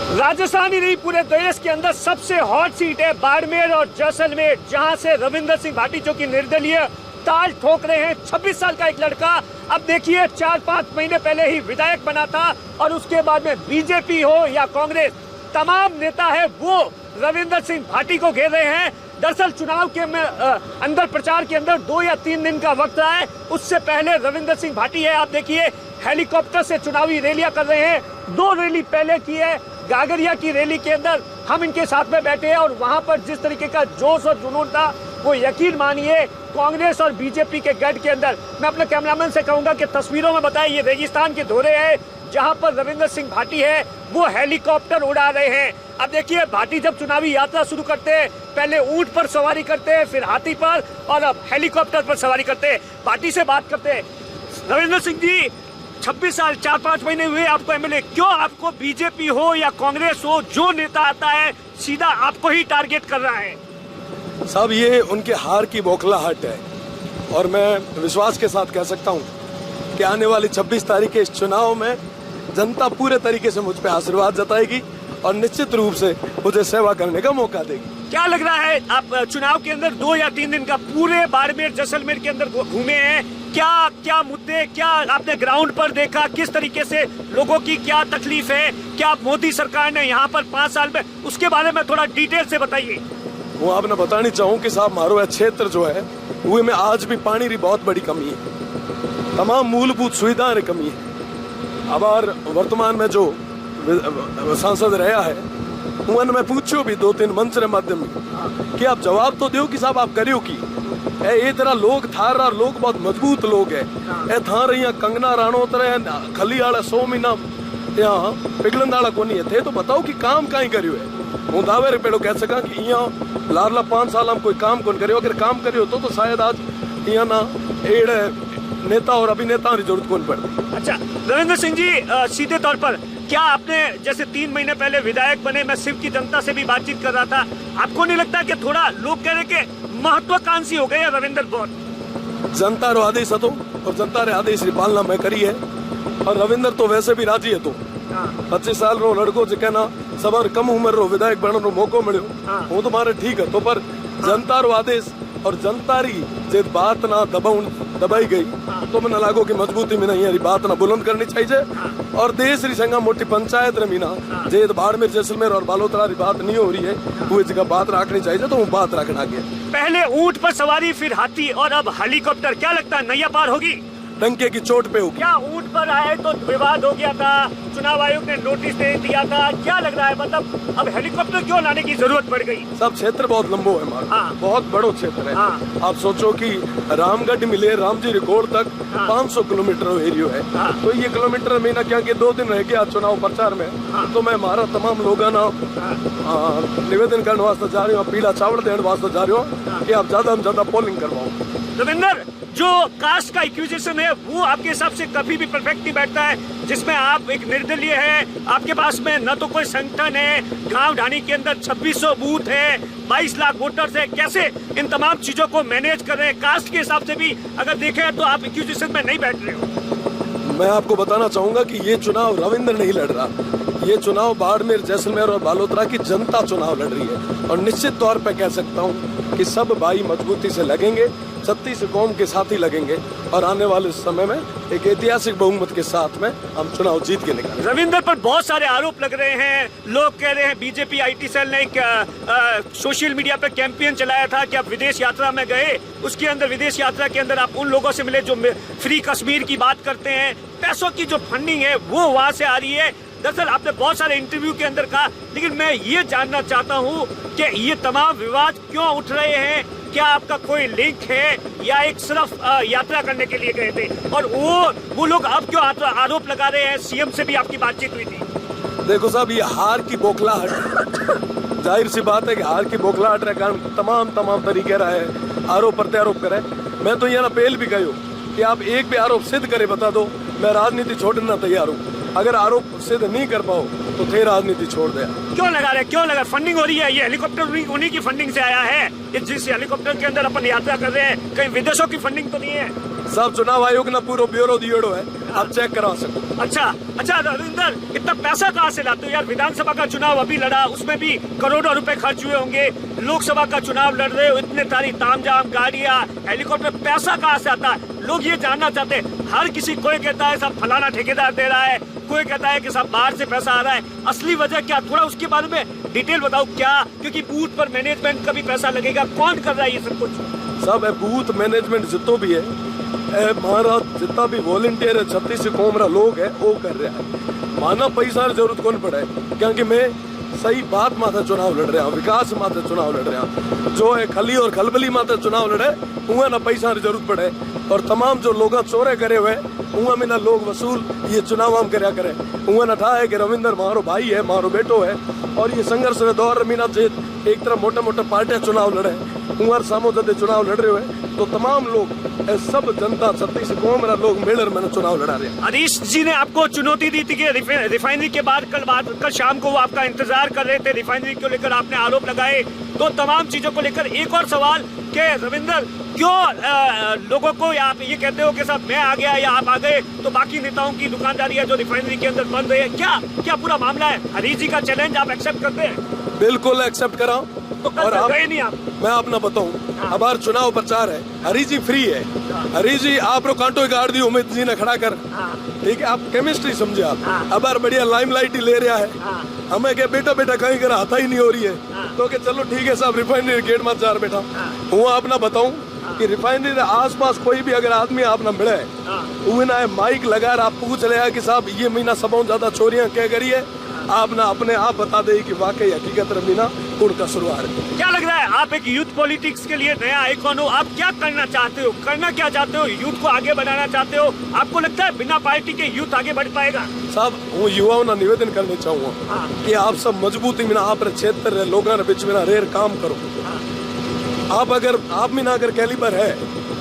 राजस्थान ही नहीं, पूरे देश के अंदर सबसे हॉट सीट है बाड़मेर और जैसलमेर, जहां से रविंदर सिंह भाटी जो कि निर्दलीय ताल ठोक रहे हैं। 26 साल का एक लड़का, अब देखिए 4-5 महीने पहले ही विधायक बना था और उसके बाद में बीजेपी हो या कांग्रेस, तमाम नेता है वो रविंदर सिंह भाटी को घेर रहे हैं। दरअसल चुनाव के अंदर प्रचार के अंदर 2 या 3 दिन का वक्त रहा है, उससे पहले रविंदर सिंह भाटी है, आप देखिए हेलीकॉप्टर से चुनावी रैलियां कर रहे हैं। 2 रैली पहले की है, गागरिया की रैली के अंदर हम इनके साथ में बैठे हैं और वहां पर जिस तरीके का जोश और जुनून था वो यकीन मानिए कांग्रेस और बीजेपी के गढ़ के अंदर। मैं अपने कैमरामैन से कहूंगा कि तस्वीरों में बताएं, ये रेगिस्तान के धोरे हैं जहां पर रविंदर सिंह भाटी है वो हेलीकॉप्टर उड़ा रहे हैं। अब देखिए भाटी जब चुनावी यात्रा शुरू करते हैं, पहले ऊंट पर सवारी करते हैं, फिर हाथी पर और अब हेलीकॉप्टर पर सवारी करते हैं। भाटी से बात करते हैं। रविंदर सिंह जी, 26 साल 4-5 महीने हुए आपको एमएलए, क्यों आपको बीजेपी हो या कांग्रेस हो, जो नेता आता है सीधा आपको ही टारगेट कर रहा है? साहब ये उनके हार की बौखलाहट है और मैं विश्वास के साथ कह सकता हूं कि आने वाली 26 तारीख के इस चुनाव में जनता पूरे तरीके से मुझ पे आशीर्वाद जताएगी और निश्चित रूप से मुझे सेवा करने का मौका देगी। क्या लग रहा है, आप चुनाव के अंदर 2 या 3 दिन का पूरे बाड़मेर जैसलमेर के अंदर घूमे हैं, क्या मुद्दे, क्या आपने ग्राउंड पर देखा, किस तरीके से लोगों की क्या तकलीफ है, क्या मोदी सरकार ने यहाँ पर 5 साल में, उसके बारे में थोड़ा डिटेल से बताइए। वो आपने बतानी चाहूँ कि साहब मारो क्षेत्र जो है वो में आज भी पानी की बहुत बड़ी कमी है, तमाम मूलभूत सुविधाएं की कमी है। अब और वर्तमान में जो सांसद रहा है उन में पूछो भी 2-3 मंच के माध्यम में कि आप जवाब तो दो कि साहब आप करियो की ये तरह लोग थार लोग बहुत मजबूत लोग है ए था रही कंगना राणौत खली आला 100 महीना यहाँ पिघलन वाला कोनी है थे, तो बताओ कि काम कहीं करियो है। हूँ दावे पेड़ो कह सका कि यहाँ लारला 5 साल हम कोई काम कौन करियो, अगर काम करियो तो शायद आज यहाँ ना एड़े नेता और अभिनेता की जरूरत कौन पड़ती। अच्छा रविंद्र सिंह जी, सीधे तौर पर क्या आपने जैसे 3 महीने पहले विधायक बने, मैं सिर्फ की जनता से भी बातचीत कर रहा था, आपको नहीं लगता कि थोड़ा लोग कह रहे कि महत्वाकांक्षी हो गए रविंद्र बहुत? जनता रो आदेश હતો और जनता रे आदेश की पालना मैं करी है और रविंद्र तो वैसे भी राजी है। तो 25 साल रो लड़को जिके ना सबर कम उम्र रो विधायक बनने रो मौको मिलो वो तो मारे ठीक है, तो पर जनता रो आदेश और जनता री जे बात ना दबाई गई तो मैं लागो कि मजबूती में नहीं यारी बात ना बुलंद करनी चाहिए और देश री संगा मोटी पंचायत रमीना जे बाड़मेर जैसलमेर और बालोतरा री बात नहीं हो रही है वो जगह बात रखनी चाहिए, तो वो बात रखना गया। पहले ऊंट पर सवारी, फिर हाथी और अब हेलीकॉप्टर, क्या लगता है नैया पार होगी? डंके की चोट पे होगी। क्या ऊंट पर आए तो विवाद हो गया था, चुनाव आयोग ने नोटिस दे दिया था, क्या लग रहा है मतलब अब हेलीकॉप्टर क्यों लाने की जरूरत पड़ गई? सब क्षेत्र बहुत लंबो है हमारा, बहुत बड़ो क्षेत्र है। आप सोचो कि रामगढ़ मिले रामजी रिकॉर्ड तक 500 किलोमीटर एरियो है, तो ये किलोमीटर में ना क्या 2 दिन रह गया चुनाव प्रचार में, तो मैं हमारा तमाम लोगों ना निवेदन करने वास्ते जा रही हूँ, पीला चावल देने वास्ते जा रही हूँ कि आप ज्यादा से ज्यादा पोलिंग करवाओ। रविंदर, जो कास्ट का एक्विजिशन है वो आपके हिसाब से कभी भी परफेक्ट नहीं बैठता है, जिसमें आप एक निर्दलीय है, आपके पास में न तो कोई संगठन है, गांव ढाणी के अंदर 2600 बूथ है, 22 लाख वोटर्स है, कैसे इन तमाम चीजों को मैनेज कर रहे हैं? कास्ट के हिसाब से भी अगर देखें तो आप एक्विजिशन में नहीं बैठ रहे हो। मैं आपको बताना चाहूंगा कि ये चुनाव रविंद्र नहीं लड़ रहा, ये चुनाव बाड़मेर जैसलमेर और बालोतरा की जनता चुनाव लड़ रही है और निश्चित तौर पे कह सकता हूँ कि सब भाई मजबूती से लगेंगे, 36 कौम के साथ ही लगेंगे और आने वाले समय में एक ऐतिहासिक बहुमत के साथ में हम चुनाव जीत के निकालेंगे। रविंद्र पर बहुत सारे आरोप लग रहे हैं, लोग कह रहे हैं बीजेपी IT सेल ने एक सोशल मीडिया पे कैंपेन चलाया था कि आप विदेश यात्रा में गए, उसके अंदर विदेश यात्रा के अंदर आप उन लोगों से मिले जो फ्री कश्मीर की बात करते हैं, पैसों की जो फंडिंग है वो वहाँ से आ रही है। दरअसल आपने बहुत सारे इंटरव्यू के अंदर कहा, लेकिन मैं ये जानना चाहता हूँ कि ये तमाम विवाद क्यों उठ रहे हैं? क्या आपका कोई लिंक है या एक सिर्फ यात्रा करने के लिए गए थे? और वो लोग अब क्यों आरोप लगा रहे हैं? सीएम से भी आपकी बातचीत हुई थी। देखो साहब, ये हार की बौखलाहट, जाहिर सी बात है कि हार की बौखलाहट के कारण तमाम तरीके रहे आरोप प्रत्यारोप करे। मैं तो ये अपील भी कही कि आप एक भी आरोप सिद्ध करे बता दो, मैं राजनीति छोड़ना तैयार हूँ। अगर आरोप सिद्ध नहीं कर पाओ तो फिर राजनीति छोड़ दे। क्यों लगा रहे, क्यों लगा? फंडिंग हो रही है, ये हेलीकॉप्टर उन्हीं की फंडिंग से आया है। जिस हेलीकॉप्टर के अंदर अपन यात्रा कर रहे हैं, कहीं विदेशों की फंडिंग तो नहीं है? साहब चुनाव आयोग ना पूरा ब्यूरो दियोड़ो है, आप चेक करा सको। अच्छा रविंदर, इतना पैसा कहाँ से लाते हो यार? विधानसभा का चुनाव अभी लड़ा, उसमें भी करोड़ों रुपए खर्च हुए होंगे। लोकसभा का चुनाव लड़ रहे हो, इतने सारी तामझाम, गाड़ियाँ, हेलीकॉप्टर, पैसा कहाँ से आता है? लोग ये जानना चाहते हैं। हर किसी, कोई कहता है साहब फलाना ठेकेदार दे रहा है, कोई कहता है कि साहब बाहर से पैसा आ रहा है। असली वजह क्या, थोड़ा उसके बारे में डिटेल बताओ क्या? क्योंकि बूथ पर मैनेजमेंट का भी पैसा लगेगा, कौन कर रहा है ये सब कुछ? सब बूथ मैनेजमेंट जितो भी है, हमारा जितना भी वॉलंटियर है, 36 से कोमरा लोग है, वो कर रहा है। माना पैसा की जरूरत कौन पड़े, क्योंकि मैं सही बात माथे चुनाव लड़ रहा हूँ, विकास माथे चुनाव लड़ रहा हूँ। जो है खली और खलबली माथे चुनाव लड़े, उन्हें ना पैसा की जरूरत पड़े। और तमाम जो लोग चोरे करे हुए उन्हें में ना लोग वसूल ये चुनाव हम करया करे, उन्हें ना था है कि रविंदर मारो भाई है, मारो बेटो है। और ये संघर्ष के दौर मीना जीत एक तरह मोटे मोटे पार्टियां चुनाव लड़े, उमर सामो जदे चुनाव लड़ रहे हुए, तो तमाम लोग सब जनता 36 कौम लोग मिलकर मैंने चुनाव लड़ा रहे। हरीश जी ने आपको चुनौती दी थी कि रिफाइनरी के बाद कल शाम को वो आपका इंतजार कर रहे थे, रिफाइनरी को लेकर आपने आरोप लगाए। तो तमाम चीजों को लेकर एक और सवाल कि रविंदर, क्यों लोगों को आप ये कहते हो कि साहब मैं आ गया या आप आ गए तो बाकी नेताओं की दुकानदारी है जो रिफाइनरी के अंदर बंद है, क्या पूरा मामला है? हरीश जी का चैलेंज आप एक्सेप्ट करते हैं? बिल्कुल एक्सेप्ट करा। तो और आप गए नहीं? आप मैं अपना बताऊं, हमारा चुनाव प्रचार है, हरी जी फ्री है। हरी जी आप कांटो गाड़ दी उम्मीद जी ने खड़ा कर, ठीक है, आप केमिस्ट्री समझे आप। अब बढ़िया लाइमलाइट ही ले रहा है, हमें क्या बेटा कहीं कर हाथा ही नहीं हो रही है, तो के चलो ठीक है साहब रिफाइनरी गेट मत जा बेटा। वो अपना बताऊं कि रिफाइनरी के आसपास कोई भी अगर आदमी आप ना मिले, वो ना माइक लगा आप पूछ रहे कि साहब ये महीना सबों ज्यादा चोरियां क्या करी है, आप ना अपने आप बता दे कि वाकई हकीकत रमीना उनका शुरुआत है। क्या लग रहा है, आप एक यूथ पॉलिटिक्स के लिए नया आइकॉन हो, आप क्या करना चाहते हो? करना क्या चाहते हो? यूथ को आगे बढ़ाना चाहते हो? आपको लगता है बिना पार्टी के यूथ आगे बढ़ पाएगा? साहब वो युवाओं ना निवेदन करने चाहूंगा कि आप सब मजबूती में आप क्षेत्र लोगों के बीच में रेर काम करो। आप में अगर कैलिबर है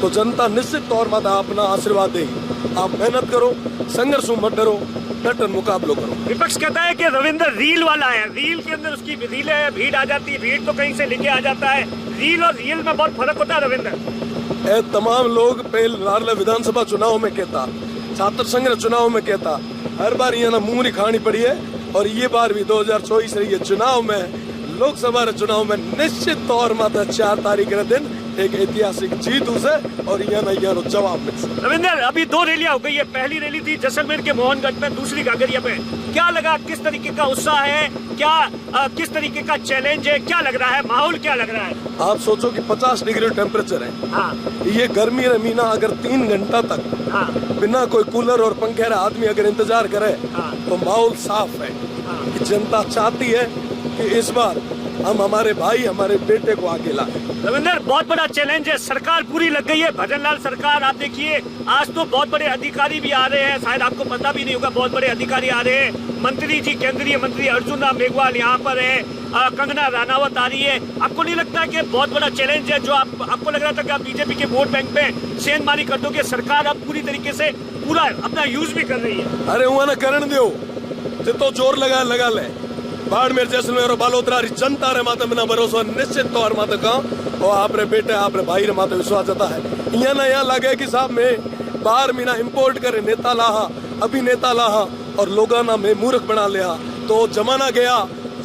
तो जनता निश्चित तौर पर अपना आशीर्वाद देगी। आप मेहनत करो, संघर्ष मत डरो, डटन मुकाबलो करो। विपक्ष कहता है कि रविंदर रील वाला है, रील के अंदर उसकी रील है, भीड़ आ जाती है, भीड़ तो कहीं से लेके आ जाता है। रील और रियल में बहुत फर्क होता है रविंदर। तमाम लोग पहले विधानसभा चुनाव में कहता, छात्र संघ चुनाव में कहता, हर बार ये ना मुंह खानी पड़ी है। और ये बार भी 2024 रही है चुनाव में, लोकसभा चुनाव में निश्चित तौर पर 4 तारीख के दिन एक ऐतिहासिक जीत उसे और यहाँ जवाब मिल। रविंदर, अभी 2 रैलियां हो गई है, पहली रैली थी जैसलमेर के मोहनगढ़ में, दूसरी गागरिया में। क्या लगा, किस तरीके का उत्साह है, क्या किस तरीके का चैलेंज है, क्या लग रहा है, माहौल क्या लग रहा है? आप सोचो कि 50 डिग्री टेम्परेचर है, ये गर्मी रमीना अगर 3 घंटा तक बिना कोई कूलर और पंखे आदमी अगर इंतजार करे तो माहौल साफ है कि जनता चाहती है कि इस बार हम हमारे भाई हमारे बेटे को आगे लाए। रविंदर, बहुत बड़ा चैलेंज है, सरकार पूरी लग गई है, भजनलाल सरकार। आप देखिए आज तो बहुत बड़े अधिकारी भी आ रहे हैं, शायद आपको पता भी नहीं होगा, बहुत बड़े अधिकारी आ रहे हैं। मंत्री जी, केंद्रीय मंत्री अर्जुन राम मेघवाल यहाँ पर है, कंगना रनावत आ रही है। आपको नहीं लगता कि बहुत बड़ा चैलेंज है जो आपको लग रहा था कि आप बीजेपी के वोट बैंक पे सेंधमारी कर दोगे, सरकार अब पूरी तरीके से पूरा अपना यूज भी कर रही है? अरे वहां करण दो जितो जोर लगा ले, बाड़मेर जैसलमेर और बालोतरा जनता रे माते बिना भरोसा निश्चित तौर माते का और आपरे बेटे आपरे भाई रे माते विश्वास जता है। यहाँ लगे कि साहब में बाहर मीना इम्पोर्ट करे नेता लाहा, अभिनेता लाहा और लोगाना में मूर्ख बना लिया, तो जमाना गया,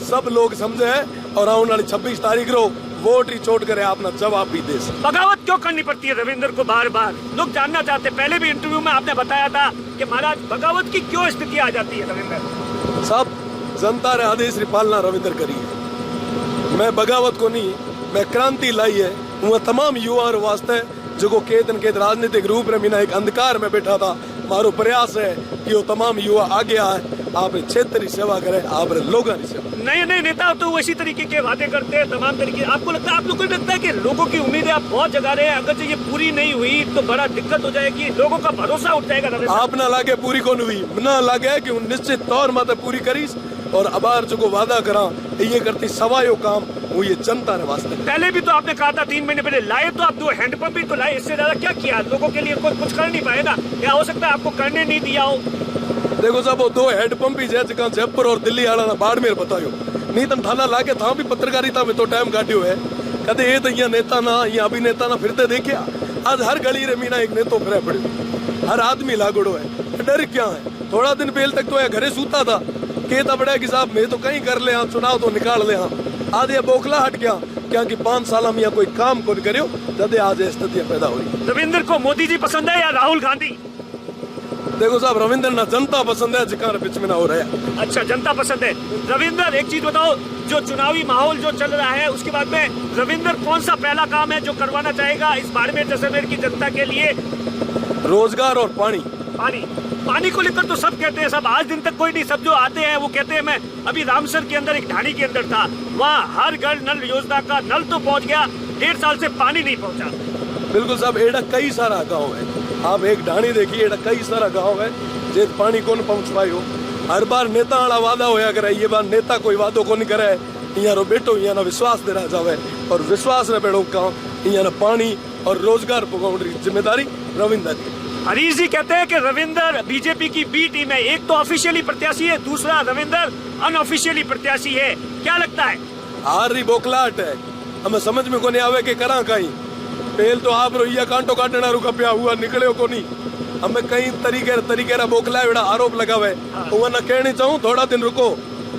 सब लोग समझे है। और आने वाली 26 तारीख रो वोट ही चोट करे, अपना जवाब भी दे। बगावत क्यों करनी पड़ती है रविंदर को बार बार? लोग जानना चाहते, पहले भी इंटरव्यू में आपने बताया था कि महाराज बगावत की क्यों स्थिति आ जाती है रविंदर? साहब जनता रे आदेश री पालना रविंदर करी है, मैं बगावत को नहीं, मैं क्रांति लाई है। वह तमाम युवा वास्ते जो केत राजनीतिक रूप में मीना एक अंधकार में बैठा था, मारो प्रयास है कि वो तमाम युवा आगे आए, आप क्षेत्र की सेवा करे, आप लोगों की सेवा। नए नेता तो इसी तरीके के वादे करते हैं, तमाम तरीके। आपको लगता है, आप लोगों को लगता है कि लोगों की उम्मीदें आप बहुत जगा रहे हैं, अगर ये पूरी नहीं हुई तो बड़ा दिक्कत हो जाएगी, लोगों का भरोसा उठ जाएगा? आप ना लागे पूरी को हुई, ना लागे कि निश्चित तौर पर पूरी करीस और अबार जो वादा करा ये करती सवायो काम वो ये जनता ने वास्ते। पहले भी तो आपने कहा था 3 महीने पहले लाए तो आप 2 हैंडपंप भी तो लाए, इससे ज्यादा क्या किया? लोगों के लिए कोई कुछ कर नहीं पाएगा? क्या हो सकता है आपको करने नहीं दिया हो? देखो साहब वो 2 हैंडपंप ही जगह जयपुर और दिल्ली आला ना बाड़मेर बतायो नहीं तुम थाना लाके था भी पत्रकारिता में तो टाइम काटियो है। कदे ये तो यहाँ नेता ना, यहाँ अभिनेता ना फिरते देखिया आज हर गली रे मीना एक नेतो फिरे पड़े, हर आदमी लागोड़ो है। डर क्या है? थोड़ा दिन पहले तक तो यह घरे सूता था, कहता बड़ा कि साहब मैं तो कहीं कर ले हाँ, चुनाव तो निकाल ले हाँ। आज ये बोखला हट गया क्या कि 5 साल में कोई काम कौन करियो, जदे आज स्थितियां पैदा हो रही। रविंद्र को मोदी जी पसंद है या राहुल गांधी? देखो साहब, रविंद्र ना जनता पसंद है, जिकार बीच में ना हो रहा है। अच्छा, जनता पसंद है। रविंद्र एक चीज बताओ, जो चुनावी माहौल जो चल रहा है उसके बाद में रविंद्र कौन सा पहला काम है जो करवाना चाहेगा इस बाड़मेर जैसलमेर की जनता के लिए? रोजगार और पानी। पानी को लेकर तो सब कहते हैं, सब आज दिन तक कोई नहीं, सब जो आते हैं वो कहते हैं। मैं अभी रामसर के अंदर एक ढाणी के अंदर था, वहाँ हर घर नल योजना का नल तो पहुँच गया, 1.5 साल से पानी नहीं पहुँचा। बिल्कुल साहब, एडा कई सारा गांव है, आप एक ढाणी देखिए, एडा कई सारा गांव है जे पानी कौन पहुंच पायो। हर बार नेता वाला वादा होया करे, ये बार नेता कोई वादो को नहीं करे। यहाँ रो बेटो यहाँ ना विश्वास दे रहा जावे, और विश्वास ने बेड़ो गाँव यहाँ ना पानी और रोजगार पकाने की जिम्मेदारी रविंद्र की। हरीश जी कहते हैं कि रविंद्र बीजेपी की बी टीम है, एक तो ऑफिशियली प्रत्याशी है, दूसरा रविंद्र अनऑफिशियली प्रत्याशी है। क्या लगता है? हार रही बोखलाहट है, हमें समझ में को नहीं आवे कि करा कहीं। पहल तो आप रोइया कांटो काटना रुका पिया हुआ निकले को नहीं, हमें कई तरीके बोखला बड़ा आरोप लगावे। वो ना कहनी चाहूँ थोड़ा दिन रुको,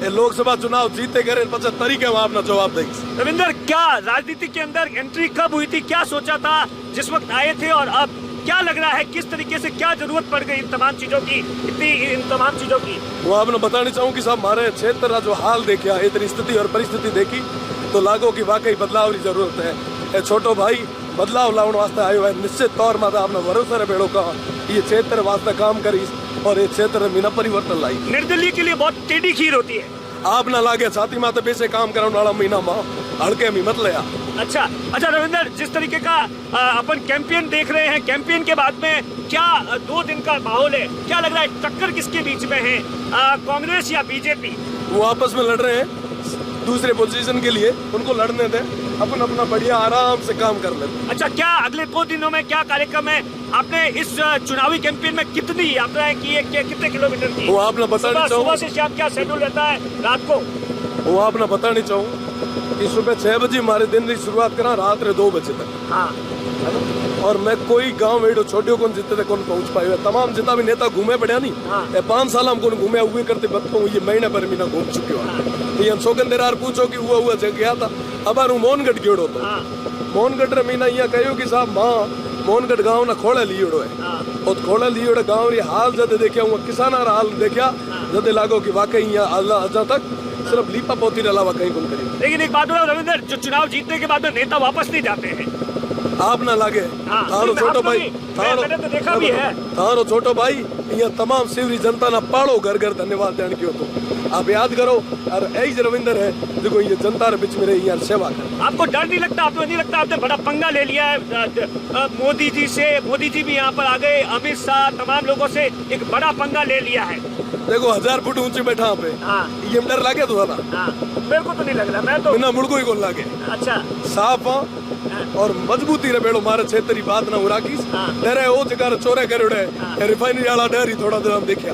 ये लोकसभा चुनाव जीते करे पचा तरीके में आपने जवाब देंगे। रविंद्र, क्या राजनीति के अंदर एंट्री कब हुई थी, क्या सोचा था जिस वक्त आए थे, और अब क्या लग रहा है किस तरीके से क्या जरूरत पड़ गई इन तमाम चीजों की, इन तमाम चीजों की? वो आपने बतानी चाहूँ कि साहब हमारे क्षेत्र का जो हाल देखा, इतनी स्थिति और परिस्थिति देखी तो लागो की वाकई बदलाव की जरूरत है। छोटो भाई बदलाव लाने वास्ते आयो है, निश्चित तौर पर आपने भरोसा रे बेड़ो का ये क्षेत्र वास्ते काम करी और ये क्षेत्र में परिवर्तन लाई। निर्दलीय के लिए बहुत टेढ़ी खीर होती है। आप ना लागे छाती माते पैसे काम कराने वाला महीना माँ हड़के में मत लिया। अच्छा रविंद्र, जिस तरीके का अपन कैंपेन देख रहे हैं, कैंपेन के बाद में क्या 2 दिन का माहौल है, क्या लग रहा है टक्कर किसके बीच में है, कांग्रेस या बीजेपी? वो आपस में लड़ रहे हैं दूसरे पोजीशन के लिए, उनको लड़ने दें, अपन अपना बढ़िया आराम से काम कर लेते। अच्छा, क्या अगले 2 दिनों में क्या कार्यक्रम है? आपने इस चुनावी कैंपेन में कितनी यात्राएं की है, कितने किलोमीटर की? वो आपने बताना चाहूँ, सुबह से शाम क्या शेड्यूल रहता है रात को? वो आपने बतानी चाहूँ कि सुबह 6 बजे हमारे दिन की शुरुआत करा, रात रे 2 बजे तक। हाँ, और मैं कोई गांव वेडो छोटियों कौन जितने तक कौन पहुंच पाए। तमाम जितना भी नेता घूमे पड़े नहीं, हाँ। 5 साल हम कौन घूमे हुए करते बतूँ, ये महीने भर मीना घूम चुके हो। ये शोकंदेरार पूछो कि हुआ जग गया था, अब आरू मोहनगढ़ गेड़ो तो मोहनगढ़ रे मीना यहाँ कहो कि साहब माँ मोहनगढ़ गाँव ना खोड़ा लियोड़ो है, और खोड़ा लियोड़ो गाँव रे हाल जदे देखा हुआ किसान हाल देखा, जदे लागो कि वाकई यहाँ अल्लाह अजा तक सिर्फ लीपा पोती के अलावा कहीं कौन करी। लेकिन एक बात बताओ रविंद्र, जो चुनाव जीतने के बाद में नेता वापस नहीं जाते हैं, आप ना लागे थारो छोटो भाई, मैंने तो देखा भी है, थारो छोटो भाई यहाँ तमाम सिवरी जनता ना पाड़ो घर घर धन्यवाद देने की हो। तो आप याद करो, और ऐज रविंद्र है देखो ये जनता के बीच में रही यार सेवा कर। आपको डर नहीं लगता? आपको नहीं लगता आपने बड़ा पंगा ले लिया है मोदी जी से? मोदी जी भी यहाँ पर आ गए, अमित शाह, तमाम लोगों से एक बड़ा पंगा ले लिया है। देखो 1000 फुट ऊंचे बैठा पे, ये डर लागे तो मेरे को तो नहीं लग रहा, मैं तो बिना मुड़को ही को लागे। अच्छा, साफ और मजबूती रे बेड़ो मारे क्षेत्र की बात ना उराकी डरे ओ जगह चोरे करे रिफाइनरी वाला डर ही थोड़ा देर हम देखा।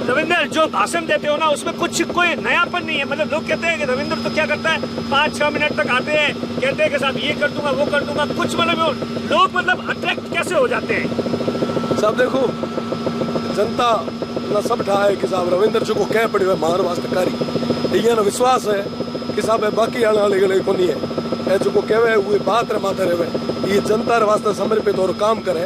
रविंद्र, जो भाषण देते हो ना उसमें कुछ कोई नयापन नहीं है। मतलब लोग कहते हैं कि रविंद्र तो क्या करता है, 5-6 मिनट तक आते हैं, कहते हैं कि साहब ये कर दूंगा वो कर दूंगा, कुछ मतलब लोग मतलब अट्रैक्ट कैसे हो जाते हैं? साहब देखो जनता ना सब ठाए कि साहब रविंद्र जी को कह पड़े हुए मार वास्ते कारी, ये ना विश्वास है कि साहब बाकी आने वाले को नहीं है जो को कहवे हुए बात रे माथे रहे, ये जनता रे वास्ते समर्पित और काम करे,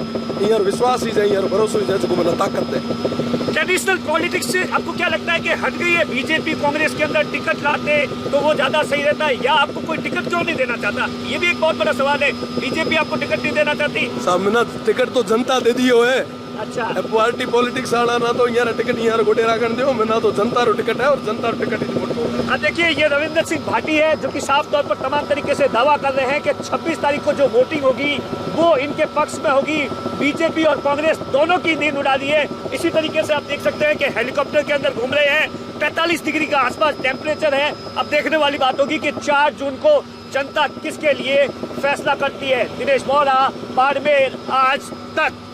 यार विश्वास ही जाए, यार भरोसा ही जाए, जो मैंने ताकत है। ट्रेडिशनल पॉलिटिक्स से आपको क्या लगता है कि हट गई है बीजेपी? कांग्रेस के अंदर टिकट लाते तो वो ज्यादा सही रहता है, या आपको कोई टिकट क्यों नहीं देना चाहता? ये भी एक बहुत बड़ा सवाल है। बीजेपी आपको टिकट नहीं देना चाहती? सामने टिकट तो जनता दे दी हो है। अच्छा, पार्टी पॉलिटिक्स आना ना तो यार टिकट यार गोटे राखण दो, मैं ना तो जनता रो टिकट है और जनता रो टिकट ही वोट दो। देखिए ये रविंद्र सिंह भाटी है जो कि साफ तौर पर तमाम तरीके से दावा कर रहे हैं कि 26 तारीख को जो वोटिंग होगी वो इनके पक्ष में होगी। बीजेपी और कांग्रेस दोनों की नींद उड़ा दी है। इसी तरीके से आप देख सकते हैं कि हेलीकॉप्टर के अंदर घूम रहे हैं, 45 डिग्री का आसपास टेम्परेचर है। अब देखने वाली बात होगी कि 4 जून को जनता किसके लिए फैसला करती है। दिनेश मौर्य, बाड़मेर आज तक।